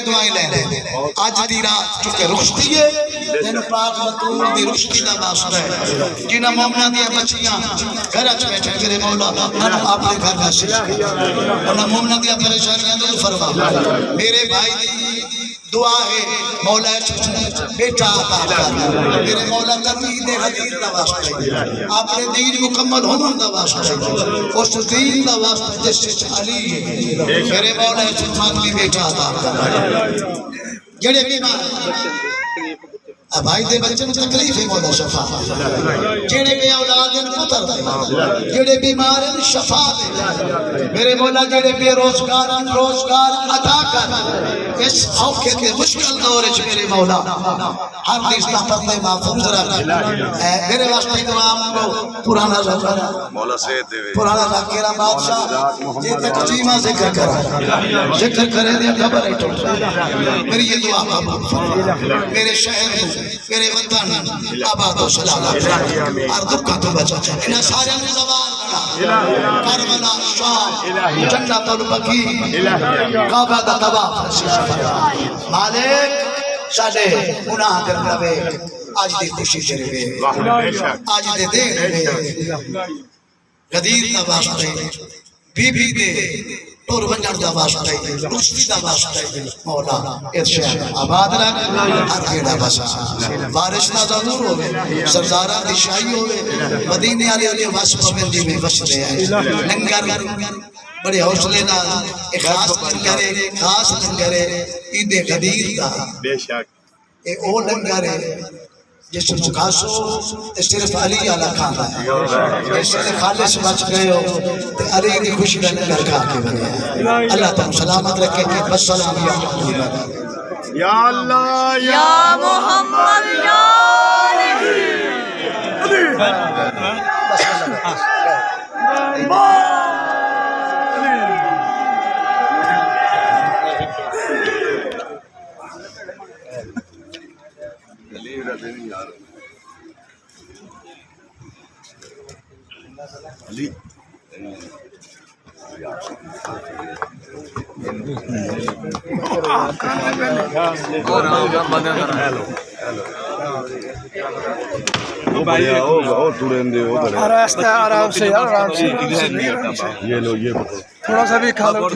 دی دعائیں لے لیں آج دی رات چونکہ رخصتی ہے دن پاک بطول دی رخصتی دا واسطہ ہے جنہ مومنہ دیا بچیاں گھر اچھ بیٹھے میرے مولا ہم آپ نے گھر نشیش کیا انہا مومنہ دیا پریشانیاں دل فرما میرے بھائی دی دعا ہے مولا بیٹا عطا کرنا میرے مولا تقید حدیث دا واسطہ ہے آپ نے دین مکمل ہونا دا واسطہ ہے اس دین دا واسطہ جس سے علی ہے میرے مولا سلطان بھی بیٹا عطا کرنا جڑے بیمار بھائی دے بچے میں تکلیف ہے مولا شفا جڑے بے اولاد ہیں پتر دے جڑے بیمار ہیں شفا دے میرے مولا جڑے بے روزگار عطا کر اس اوکھے کے مشکل دور ہے میرے مولا ہر دیس کا پردے محفوظ رکھ میرے واسطے دعا کو پرانا زمانہ مولا سید دے پرانا ذاکرہ بادشاہ یہ تقسیمہ ذکر کرا ذکر کرے دیا خبر ہے ٹوٹ میری یہ دعا قبول میرے شہر میرے وطن آباد و سلامت اور دکھا تو بچا انہیں سارے میں زبان کربلا شام جنت البقیع کعبہ دا طواف مالک ساڑے گناہ کرنا بے آج دی خوشی تیرے بے آج دے دے غدیر دا واسطے بی بی دے طور بنجر دا واسطے رشتی دا واسطے مولا ارشاد آباد رکھ ہر کیڑا بسا بارش دا ضرور ہوئے سرزارہ دی شاہی ہوئے مدینے آلے علیہ واسطہ بندی میں بس رہے ہیں لنگر بڑے حوصلے نہ ایک خاص لنگرے عید غدیر دا اے او لنگرے جس سے مقاسو صرف علی علیہ کھانا ہے جس سے خالص بچ گئے ہو علی دی خوشی میں لنگر کھا کے بنے اللہ تعالیٰ سلامت رکھے کہ والسلام یا محمد یا اللہ یا محمد یا علی آرام سے یہ لو یہ تھوڑا سا بھی کھا لو